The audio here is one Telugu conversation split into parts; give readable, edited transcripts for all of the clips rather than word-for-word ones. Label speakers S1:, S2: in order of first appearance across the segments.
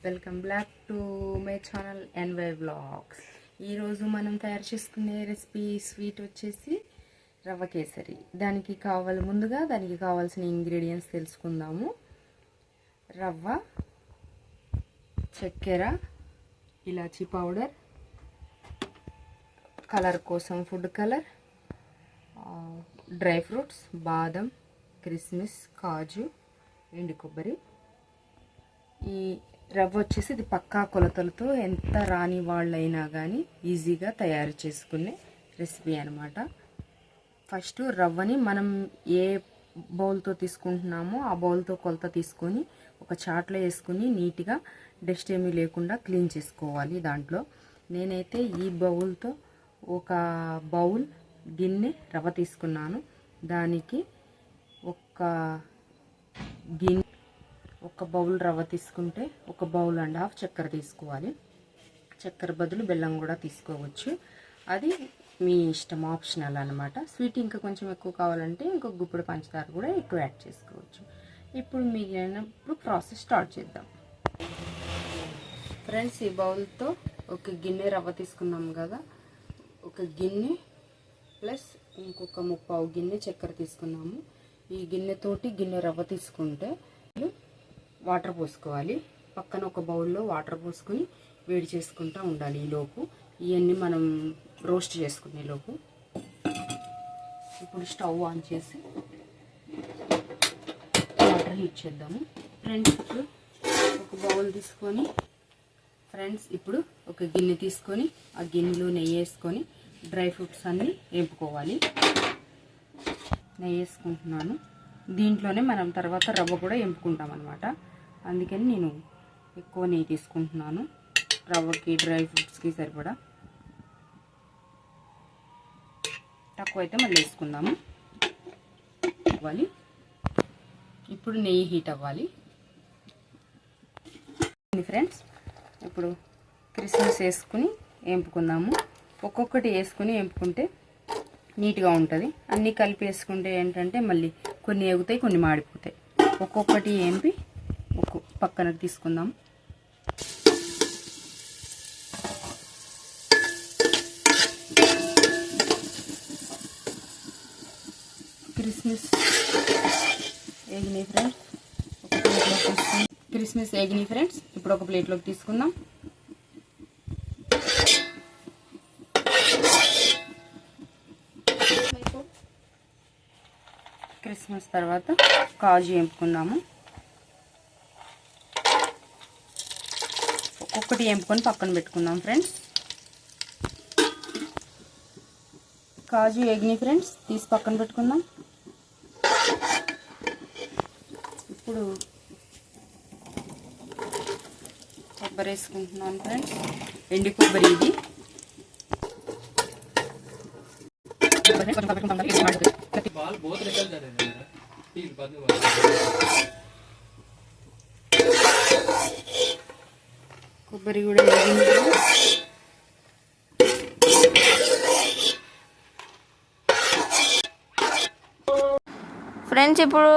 S1: Welcome back to my channel NY vlogs. ఈరోజు మనం తయారు చేసుకునే రెసిపీ స్వీట్ వచ్చేసి రవ్వ కేసరి. దానికి కావాల్సిన ఇంగ్రీడియంట్స్ తెలుసుకుందాము. రవ్వ, చక్కెర, ఇలాచీ పౌడర్, కలర్ కోసం ఫుడ్ కలర్, డ్రై ఫ్రూట్స్, బాదం, కిస్మిస్, కాజు, ఎండు కొబ్బరి. ఈ రవ్వ వచ్చేసి ఇది పక్కా కొలతలతో ఎంత రాని వాళ్ళైనా కానీ ఈజీగా తయారు చేసుకునే రెసిపీ అనమాట. ఫస్ట్ రవ్వని మనం ఏ బౌల్తో తీసుకుంటున్నామో ఆ బౌల్తో కొలత తీసుకొని ఒక చాట్లో వేసుకొని నీట్గా డస్ట్ ఏమీ లేకుండా క్లీన్ చేసుకోవాలి. దాంట్లో నేనైతే ఈ బౌల్తో ఒక బౌల్ గిన్నె రవ్వ తీసుకున్నాను. దానికి ఒక బౌల్ రవ్వ తీసుకుంటే 1.5 బౌల్ చక్కెర తీసుకోవాలి. చక్కెర బదులు బెల్లం కూడా తీసుకోవచ్చు, అది మీ ఇష్టం, ఆప్షనల్ అనమాట. స్వీట్ ఇంకా కొంచెం ఎక్కువ కావాలంటే ఇంకొక గుప్పుడు పంచదార కూడా ఎక్కువ యాడ్ చేసుకోవచ్చు. ఇప్పుడు మిగిలినప్పుడు ప్రాసెస్ స్టార్ట్ చేద్దాం. ఫ్రెండ్స్, ఈ బౌల్తో ఒక గిన్నె రవ్వ తీసుకున్నాం కదా, ఒక గిన్నె ప్లస్ ఇంకొక 3/4 గిన్నె చక్కెర తీసుకున్నాము. ఈ గిన్నెతోటి గిన్నె రవ్వ తీసుకుంటే వాటర్ పోసుకోవాలి. పక్కన ఒక బౌల్లో వాటర్ పోసుకొని వేడి చేసుకుంటూ ఉండాలి. ఈలోపు ఇవన్నీ మనం రోస్ట్ చేసుకునే లోపు ఇప్పుడు స్టవ్ ఆన్ చేసి వాటర్ హీట్ చేద్దాము. ఫ్రెండ్స్, ఇప్పుడు ఒక బౌల్ తీసుకొని ఇప్పుడు ఒక గిన్నె తీసుకొని ఆ గిన్నెలో నెయ్యి వేసుకొని డ్రై ఫ్రూట్స్ అన్నీ వేపుకోవాలి. నెయ్యి వేసుకుంటున్నాను. దీంట్లోనే మనం తర్వాత రవ్వ కూడా వేపుకుంటాం అన్నమాట. అందుకని నేను ఎక్కువ నెయ్యి తీసుకుంటున్నాను. రవ్వకి డ్రై ఫ్రూట్స్కి సరిపడా, తక్కువ అయితే మళ్ళీ వేసుకుందాము. అవ్వాలి. ఇప్పుడు నెయ్యి హీట్ అవ్వాలి. ఫ్రెండ్స్, ఇప్పుడు కిస్మిస్ వేసుకుని వేపుకుందాము. ఒక్కొక్కటి వేసుకుని వేపుకుంటే నీట్గా ఉంటుంది. అన్నీ కలిపి వేసుకుంటే ఏంటంటే మళ్ళీ కొన్ని ఎగుతాయి, కొన్ని మాడిపోతాయి. ఒక్కొక్కటి వేపి పక్కన తీసుకుందాం. కిస్మిస్ వేగినాయి ఫ్రెండ్స్, ఇప్పుడు ఒక ప్లేట్లోకి తీసుకుందాం. కిస్మిస్ తర్వాత కాజు వేపుకుందాము. ఒక్కొక్కటి వేపుకొని పక్కన పెట్టుకుందాం. ఫ్రెండ్స్, కాజు వేగినాయి ఫ్రెండ్స్, తీసి పక్కన పెట్టుకుందాం. ఇప్పుడు కొబ్బరి వేసుకుంటున్నాను ఫ్రెండ్స్. ఎండు కొబ్బరి ఇది. కొబ్బరి కూడా వేగింది.
S2: ఫ్రెండ్స్, ఇప్పుడు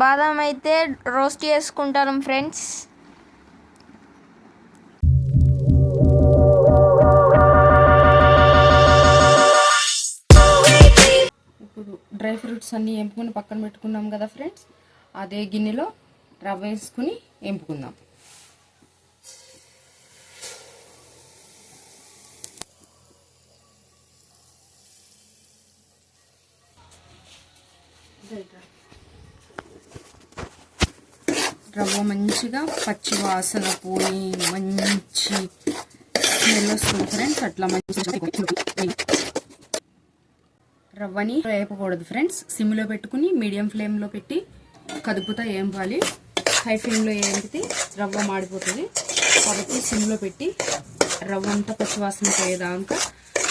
S2: బాదం అయితే రోస్ట్ చేసుకుంటాను. ఫ్రెండ్స్,
S1: ఇప్పుడు డ్రై ఫ్రూట్స్ అన్నీ వేపుకొని పక్కన పెట్టుకున్నాం కదా ఫ్రెండ్స్, అదే గిన్నెలో రవ్వ వేసుకుని వేపుకుందాం. రవ్వ మంచిగా పచ్చి వాసన పోయి మంచి స్మెల్ వస్తుంది ఫ్రెండ్స్. అట్లా రవ్వని వేపకూడదు ఫ్రెండ్స్. సిమ్లో పెట్టుకుని మీడియం ఫ్లేమ్లో పెట్టి కదుపుతా వేపాలి. హై ఫ్లేమ్లో వేపితే రవ్వ మాడిపోతుంది. కాబట్టి సిమ్లో పెట్టి రవ్వ అంతా పచ్చి వాసన పోయేదాకా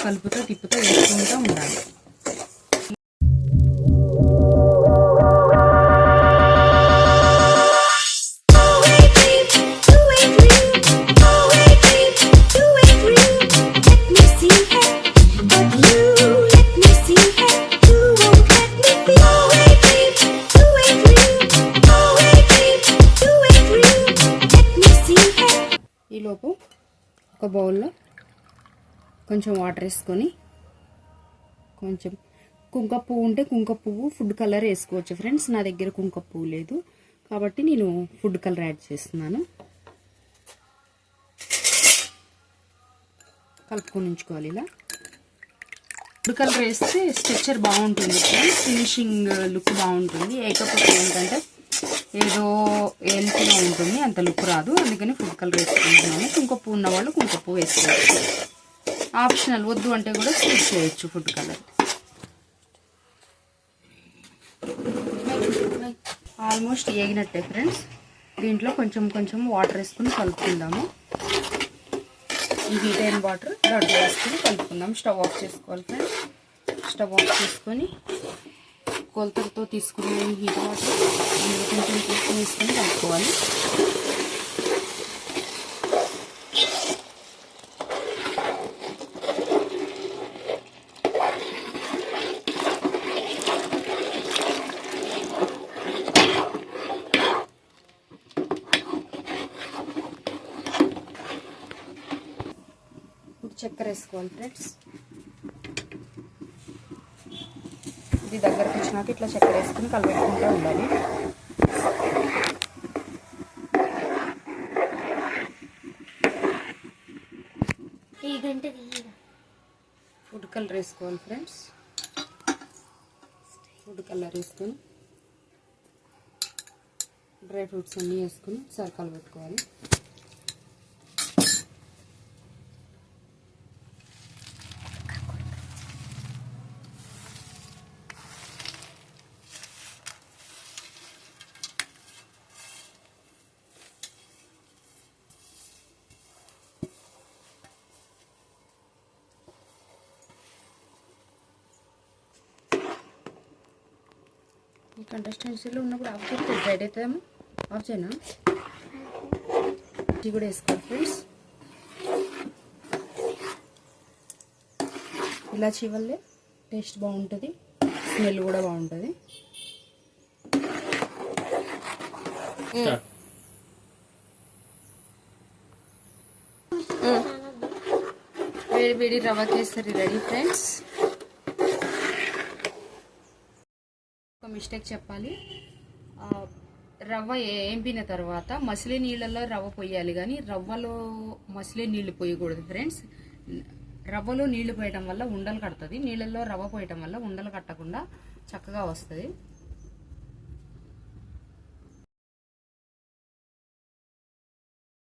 S1: కలుపుతా తిప్పుతా వేసుకుంటూ ఉండాలి. ఈలోపు ఒక బౌల్లో కొంచెం వాటర్ వేసుకొని, కొంచెం కుంకుమ పువ్వు ఉంటే కుంకుమ పువ్వు, ఫుడ్ కలర్ వేసుకోవచ్చు ఫ్రెండ్స్. నా దగ్గర కుంకుమ పువ్వు లేదు కాబట్టి నేను ఫుడ్ కలర్ యాడ్ చేస్తున్నాను. కలుపుకొని ఉంచుకోవాలి. ఇలా ఫుడ్ కలర్ వేస్తే స్ట్రక్చర్ బాగుంటుంది ఫ్రెండ్స్, ఫినిషింగ్ లుక్ బాగుంటుంది. లేకపోతే ఏంటంటే ఏదో ఏలుతుగా ఉంటుంది, అంత లుక్ రాదు. అందుకని ఫుడ్ కలర్ వేసుకుంటున్నాను. కుంకుమ పువ్వు ఉన్న వాళ్ళు కుంకుమ పువ్వు వేసుకోవచ్చు, ఆప్షనల్. వద్దు అంటే కూడా స్కిప్ చేయొచ్చు ఫుడ్ కలర్. ఆల్మోస్ట్ వేగినట్టే ఫ్రెండ్స్. దీంట్లో కొంచెం కొంచెం వాటర్ వేసుకుని కలుపుకుందాము. ఈ హీట్ అయిన వాటర్ దాంట్లో వేసుకొని కలుపుకుందాం. స్టవ్ ఆఫ్ చేసుకోవాలి ఫ్రెండ్స్. స్టవ్ ఆఫ్ చేసుకొని కొలతలతో తీసుకునే హీట్ వాటర్ అందులో కొంచెం తీసుకుని వేసుకొని కలుపుకోవాలి. చక్కెర వేసుకోవాలి ఫ్రెండ్స్. ఇది దగ్గరకు వచ్చినాక ఇట్లా చక్కెర వేసుకుని కలుపుకుంటూ ఉండాలి. ఫుడ్ కలర్ వేసుకోవాలి ఫ్రెండ్స్. ఫుడ్ కలర్ వేసుకొని డ్రై ఫ్రూట్స్ అన్నీ వేసుకుని ఒకసారి కలపెట్టుకోవాలి. ఈ కంటెస్టెన్సీలో ఉన్నప్పుడు ఆఫ్ చేస్తే డ్రైడ్ అవుతాము. ఆఫ్ చేయనా? ఇది కూడా వేసుకోవాలి ఫ్రెండ్స్. ఇలాచీ వల్లే టేస్ట్ బాగుంటుంది, స్మెల్ కూడా బాగుంటుంది. వేడి వేడి రవ్వ కేసరి రెడీ ఫ్రెండ్స్. ఒక మిస్టేక్ చెప్పాలి, రవ్వ ఏంపిన తర్వాత మసిలే నీళ్ళల్లో రవ్వ పోయాలి, కానీ రవ్వలో మసిలే నీళ్లు పోయకూడదు ఫ్రెండ్స్. రవ్వలో నీళ్లు పోయటం వల్ల ఉండలు కడుతుంది, నీళ్ళల్లో రవ్వ పోయటం వల్ల ఉండలు కట్టకుండా చక్కగా వస్తుంది.